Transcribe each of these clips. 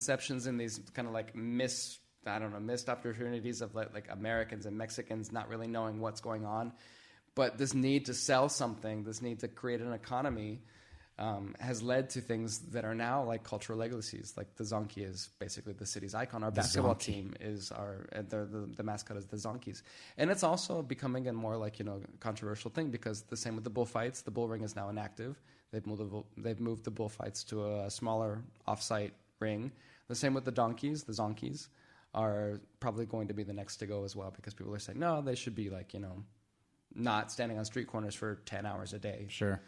misconceptions and these kind of like missed opportunities of like Americans and Mexicans not really knowing what's going on. But this need to sell something, this need to create an economy, has led to things that are now like cultural legacies. Like the Zonky is basically the city's icon. Our basketball team is the mascot is the Zonkies. And it's also becoming a more like, controversial thing, because the same with the bullfights. The bull ring is now inactive. They've moved the bullfights to a smaller off-site ring. The same with the donkeys. The Zonkies are probably going to be the next to go as well, because people are saying, no, they should be like, not standing on street corners for 10 hours a day. Sure.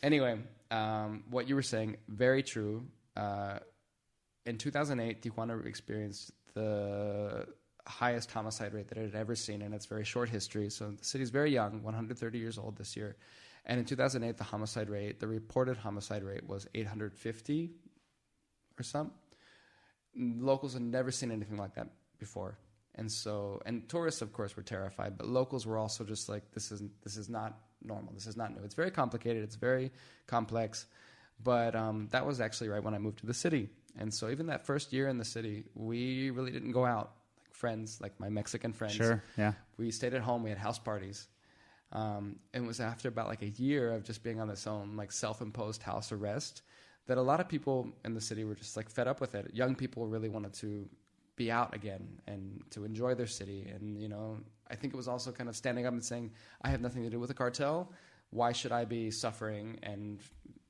Anyway, what you were saying, very true. In 2008, Tijuana experienced the highest homicide rate that it had ever seen in its very short history. So the city's very young, 130 years old this year. And in 2008, the reported homicide rate was 850 or something. Locals had never seen anything like that before. And tourists, of course, were terrified, but locals were also just like, this is not normal. This is not new. It's very complicated. It's very complex. But that was actually right when I moved to the city. And so even that first year in the city, we really didn't go out. Like friends, like my Mexican friends. Sure, yeah. We stayed at home. We had house parties. And it was after about like a year of just being on this own, like self-imposed house arrest, that a lot of people in the city were just like fed up with it. Young people really wanted to be out again and to enjoy their city. And, I think it was also kind of standing up and saying, I have nothing to do with the cartel. Why should I be suffering and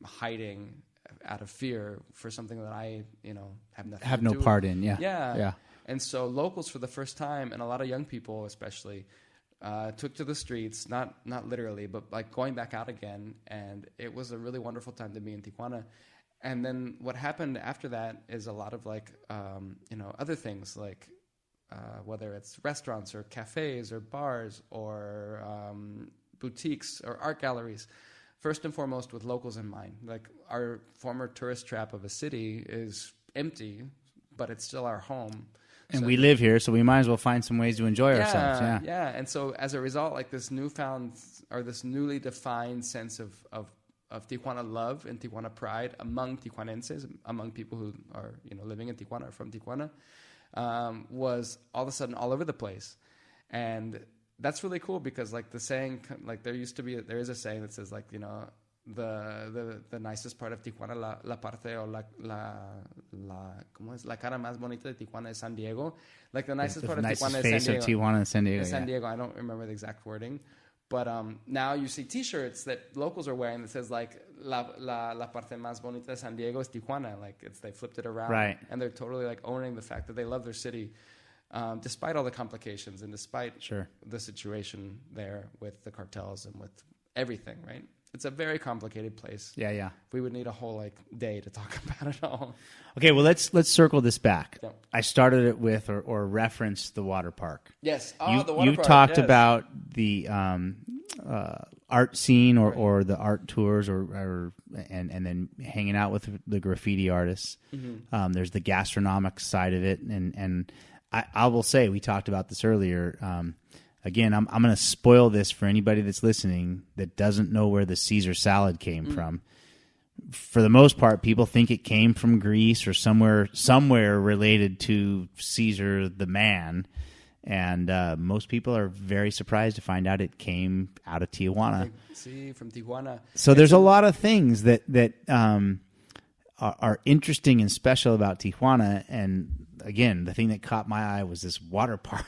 hiding out of fear for something that I, have nothing to do with? Have no part in, yeah. Yeah. And so locals for the first time, and a lot of young people especially, took to the streets, not literally, but like going back out again. And it was a really wonderful time to be in Tijuana. And then what happened after that is a lot of like, other things, like whether it's restaurants or cafes or bars or boutiques or art galleries, first and foremost with locals in mind. Like our former tourist trap of a city is empty, but it's still our home. And we live here, so we might as well find some ways to enjoy ourselves. Yeah. And so as a result, like this newfound or this newly defined sense of Tijuana love and Tijuana pride among Tijuanenses, among people who are living in Tijuana or from Tijuana, was all of a sudden all over the place. And that's really cool, because like the saying, like there is a saying that says like, the nicest part of Tijuana, la parte o ¿cómo es? La cara más bonita de Tijuana es San Diego. Like the nicest part of Tijuana is San Diego. Tijuana is San Diego. San Diego. I don't remember the exact wording. But now you see T-shirts that locals are wearing that says like la parte más bonita de San Diego es Tijuana. Like they flipped it around, right? And they're totally like owning the fact that they love their city, despite all the complications and despite the situation there with the cartels and with everything. Right? It's a very complicated place. Yeah. We would need a whole day to talk about it all. Okay, well let's circle this back. Yeah. I started it with or referenced the water park. Yes. The water park. You talked about the art scene or the art tours and then hanging out with the graffiti artists. Mm-hmm. There's the gastronomic side of it, and I will say, we talked about this earlier. Again, I'm going to spoil this for anybody that's listening that doesn't know where the Caesar salad came from. For the most part, people think it came from Greece or somewhere related to Caesar the man. And most people are very surprised to find out it came out of Tijuana. See, from Tijuana. So there's a lot of things that are interesting and special about Tijuana. And again, the thing that caught my eye was this water park.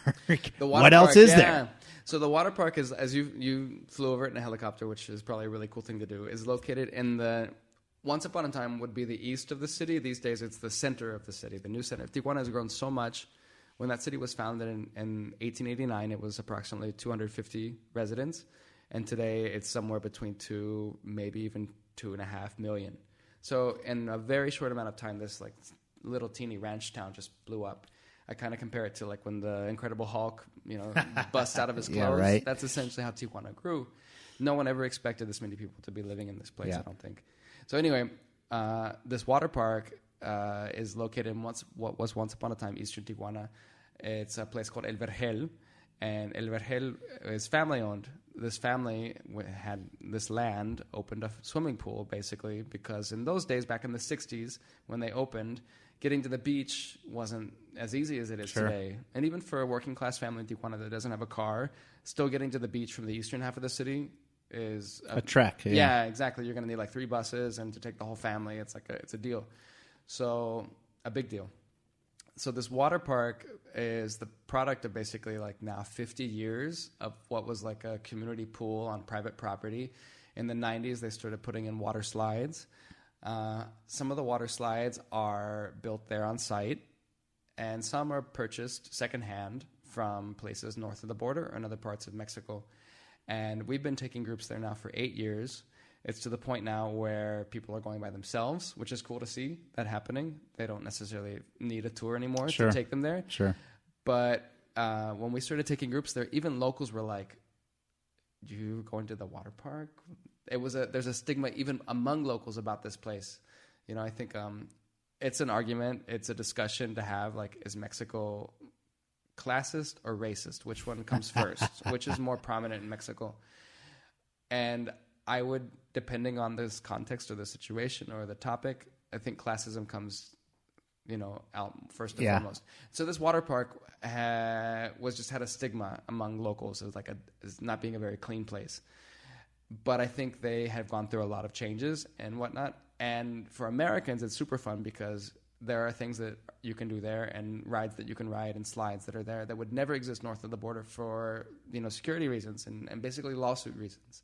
What else is there? So the water park is, as you flew over it in a helicopter, which is probably a really cool thing to do, is located in once upon a time would be the east of the city. These days it's the center of the city, the new center. Tijuana has grown so much. When that city was founded in 1889, it was approximately 250 residents. And today it's somewhere between 2, maybe even 2.5 million. So in a very short amount of time, this like little teeny ranch town just blew up. I kind of compare it to like when the Incredible Hulk, busts out of his clothes. Yeah, right. That's essentially how Tijuana grew. No one ever expected this many people to be living in this place, I don't think. So anyway, this water park is located in what was once upon a time Eastern Tijuana. It's a place called El Vergel, and El Vergel is family-owned. This family had this land, opened a swimming pool, basically, because in those days, back in the 60s, when they opened, getting to the beach wasn't as easy as it is today. And even for a working class family in Tijuana that doesn't have a car, still getting to the beach from the eastern half of the city is a trek. Yeah, exactly. You're going to need like 3 buses, and to take the whole family, it's a deal. So a big deal. So this water park is the product of basically like now 50 years of what was like a community pool on private property. In the 90s, they started putting in water slides. Some of the water slides are built there on site, and some are purchased secondhand from places north of the border or in other parts of Mexico. And we've been taking groups there now for 8 years. It's to the point now where people are going by themselves, which is cool to see that happening. They don't necessarily need a tour anymore to take them there. Sure. But when we started taking groups there, even locals were like, "You going to the water park?" There's a stigma even among locals about this place. You know, I think it's an argument, it's a discussion to have. Like, is Mexico classist or racist? Which one comes first? Which is more prominent in Mexico? And I would, depending on this context or the situation or the topic, I think classism comes, out first and foremost. So this water park had a stigma among locals as not being a very clean place. But I think they have gone through a lot of changes and whatnot. And for Americans, it's super fun because there are things that you can do there and rides that you can ride and slides that are there that would never exist north of the border for, security reasons and basically lawsuit reasons.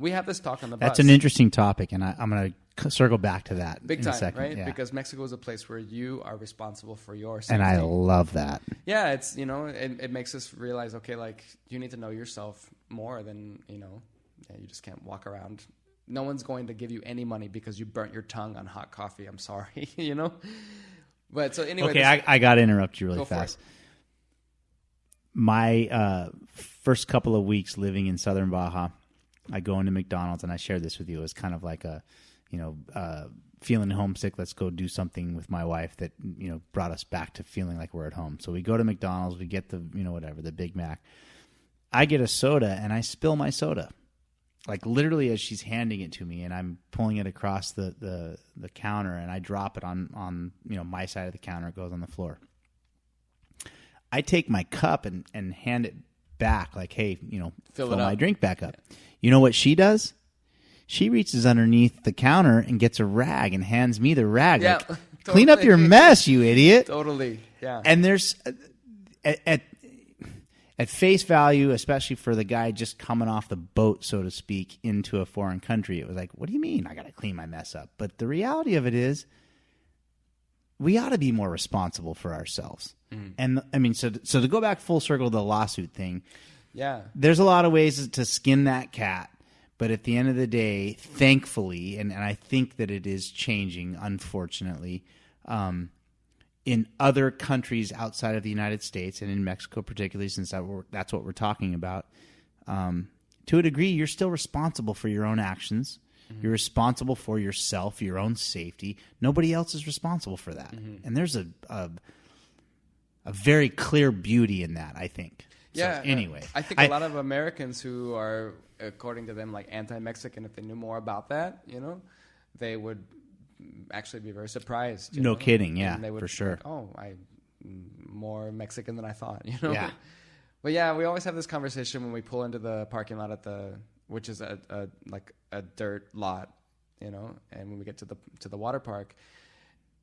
We have this talk on the bus. That's an interesting topic, and I'm going to circle back to that big time, in a second. Right? Yeah. Because Mexico is a place where you are responsible for your safety. And I love that. Yeah, it's, it makes us realize, okay, like, you need to know yourself more than, you just can't walk around. No one's going to give you any money because you burnt your tongue on hot coffee. I'm sorry, But so anyway. Okay, I got to interrupt you really fast. My first couple of weeks living in southern Baja, I go into McDonald's, and I share this with you. It was kind of like feeling homesick. Let's go do something with my wife that, brought us back to feeling like we're at home. So we go to McDonald's, we get the, the Big Mac. I get a soda, and I spill my soda. Like literally as she's handing it to me, and I'm pulling it across the counter, and I drop it on my side of the counter. It goes on the floor. I take my cup and hand it back like, hey, fill my drink back up. Yeah. You know what she does? She reaches underneath the counter and gets a rag and hands me the rag. Yeah, like, totally. Clean up your mess, you idiot. Totally, yeah. And there's at face value, especially for the guy just coming off the boat, so to speak, into a foreign country, it was like, what do you mean I got to clean my mess up? But the reality of it is we ought to be more responsible for ourselves. Mm. And I mean, so to go back full circle to the lawsuit thing, yeah, there's a lot of ways to skin that cat. But at the end of the day, thankfully, and I think that it is changing, unfortunately, in other countries outside of the United States and in Mexico particularly, since that's what we're talking about, to a degree, you're still responsible for your own actions. Mm-hmm. You're responsible for yourself, your own safety. Nobody else is responsible for that. Mm-hmm. And there's a very clear beauty in that, I think. Yeah. So, anyway. I think a lot of Americans who are, according to them, like anti-Mexican, if they knew more about that, they would actually be very surprised. No kidding, yeah, and they would for sure. Like, oh, I'm more Mexican than I thought, Yeah. But yeah, we always have this conversation when we pull into the parking lot which is a dirt lot, and when we get to the water park,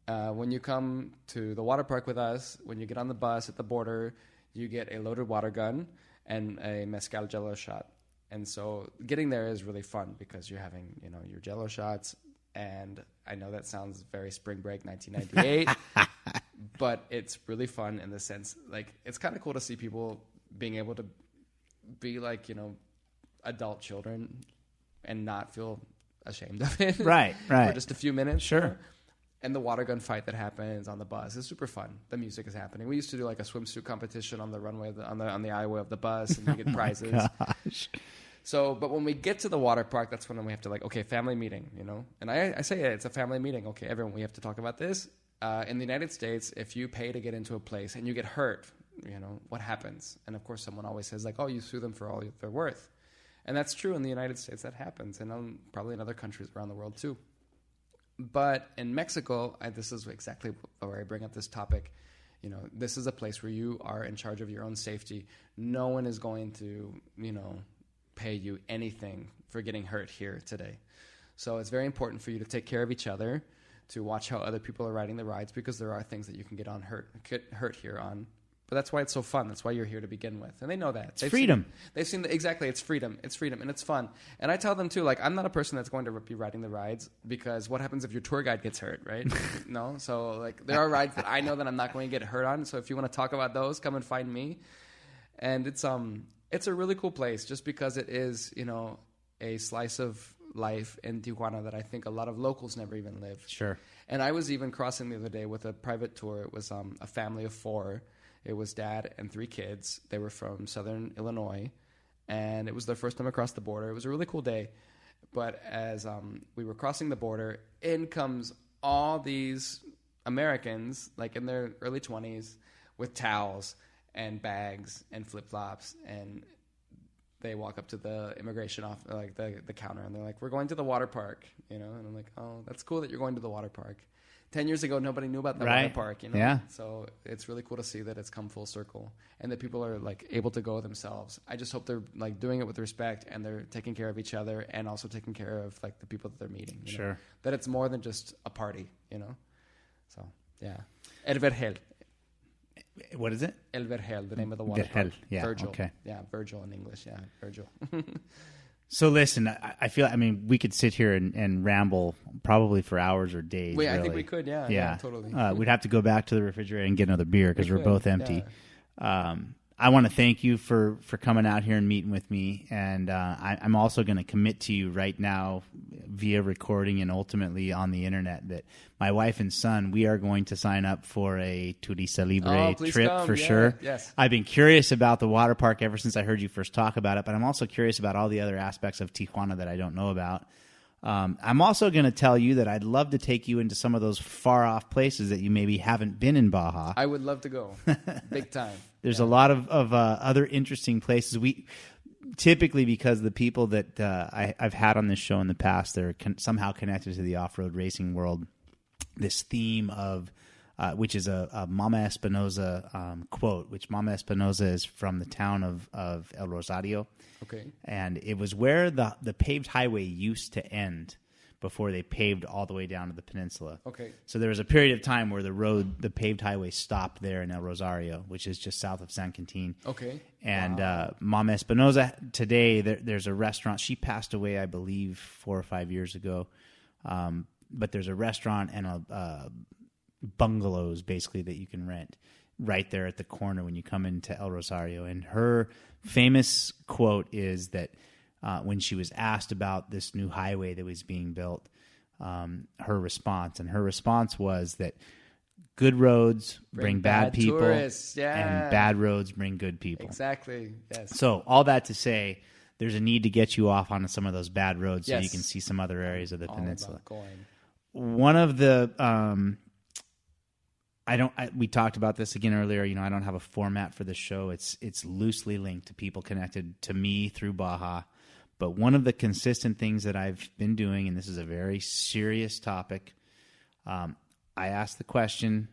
when you come to the water park with us, when you get on the bus at the border, you get a loaded water gun and a mezcal Jello shot. And so getting there is really fun because you're having, your Jello shots. And I know that sounds very spring break 1998, but it's really fun in the sense, like, it's kind of cool to see people being able to be like, adult children and not feel ashamed of it. Right. For just a few minutes. Sure. And the water gun fight that happens on the bus is super fun. The music is happening. We used to do like a swimsuit competition on the runway, on the aisleway of the bus, and you get prizes. Gosh. So, but when we get to the water park, that's when we have to okay, family meeting, And I say it's a family meeting. Okay, everyone, we have to talk about this. In the United States, if you pay to get into a place and you get hurt, what happens? And of course, someone always says like, oh, you sue them for all they're worth. And that's true in the United States. That happens. And probably in other countries around the world too. But in Mexico, this is exactly where I bring up this topic. You know, this is a place where you are in charge of your own safety. No one is going to, you know, pay you anything for getting hurt here today. So it's very important for you to take care of each other, to watch how other people are riding the rides, because there are things that you can get hurt here on. But that's why it's so fun. That's why you're here to begin with. And they know that. It's freedom. They've seen exactly. It's freedom. It's freedom. And it's fun. And I tell them, too, like, I'm not a person that's going to be riding the rides, because what happens if your tour guide gets hurt, right? No? So, like, there are rides that I know that I'm not going to get hurt on. So if you want to talk about those, come and find me. And it's a really cool place, just because it is, you know, a slice of life in Tijuana that I think a lot of locals never even live. Sure. And I was even crossing the other day with a private tour. It was a family of 4. It was dad and 3 kids. They were from southern Illinois, and it was their first time across the border. It was a really cool day. But as we were crossing the border, in comes all these Americans, like in their early 20s, with towels and bags and flip-flops, and they walk up to the immigration like the counter, and they're like, "We're going to the water park," you know. And I'm like, "Oh, that's cool that you're going to the water park." 10 years ago, nobody knew about the water park, you know? Yeah. So it's really cool to see that it's come full circle and that people are, like, able to go themselves. I just hope they're, like, doing it with respect, and they're taking care of each other, and also taking care of, like, the people that they're meeting. You know? That it's more than just a party, you know? So, yeah. El Vergel. What is it? El Vergel, the name of the water park. Yeah, Virgil. okay. Yeah, Virgil in English. Yeah, Virgil. So listen, I feel, I mean, we could sit here and ramble probably for hours or days. I think we could, yeah, totally. We'd have to go back to the refrigerator and get another beer, because we're both empty. Yeah. I want to thank you for coming out here and meeting with me, and I'm also going to commit to you right now via recording and ultimately on the internet that my wife and son, we are going to sign up for a Turista Libre trip for sure. Yes. I've been curious about the water park ever since I heard you first talk about it, but I'm also curious about all the other aspects of Tijuana that I don't know about. I'm also going to tell you that I'd love to take you into some of those far-off places that you maybe haven't been in Baja. I would love to go. Big time. There's a lot of other interesting places. We typically, because the people that I've had on this show in the past, they're somehow connected to the off-road racing world. This theme of which is a Mama Espinosa quote, which Mama Espinosa is from the town of El Rosario. Okay. And it was where the paved highway used to end before they paved all the way down to the peninsula. Okay. So there was a period of time where the paved highway stopped there in El Rosario, which is just south of San Quintin. Okay. And Mama Espinosa, today, there's a restaurant. She passed away, I believe, 4 or 5 years ago. But there's a restaurant and bungalows, basically, that you can rent right there at the corner when you come into El Rosario. And her famous quote is that when she was asked about this new highway that was being built, her response was that good roads bring bad people, tourists, and bad roads bring good people. Exactly, yes. So all that to say, there's a need to get you off onto some of those bad roads so you can see some other areas of the peninsula. One of the we talked about this again earlier. You know, I don't have a format for this show. It's loosely linked to people connected to me through Baja. But one of the consistent things that I've been doing, and this is a very serious topic, I asked the question,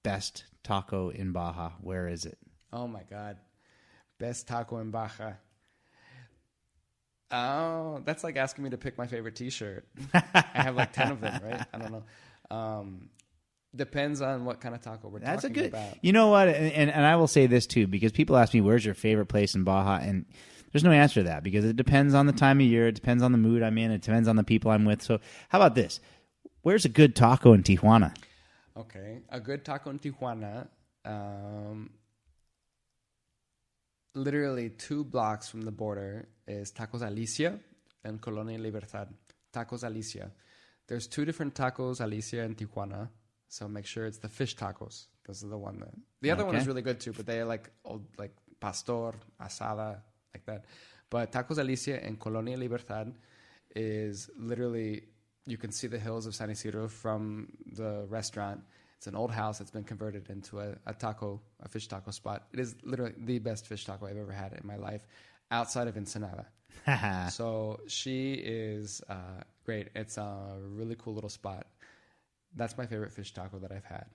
best taco in Baja, where is it? Oh, my God. Best taco in Baja. Oh, that's like asking me to pick my favorite T-shirt. I have like 10 of them, right? I don't know. Depends on what kind of taco we're talking about. You know what? And I will say this too, because people ask me, where's your favorite place in Baja? And there's no answer to that, because it depends on the time of year. It depends on the mood I'm in. It depends on the people I'm with. So how about this? Where's a good taco in Tijuana? Okay. A good taco in Tijuana, literally 2 blocks from the border is Tacos Alicia and Colonia Libertad. Tacos Alicia. There's 2 different Tacos Alicia in Tijuana. So make sure it's the fish tacos. Those are the one that... The other one is really good too, but they are like old, like pastor, asada, like that. But Tacos Alicia and Colonia Libertad is literally... You can see the hills of San Isidro from the restaurant. It's an old house that's been converted into a fish taco spot. It is literally the best fish taco I've ever had in my life, outside of Ensenada. So she is great. It's a really cool little spot. That's my favorite fish taco that I've had.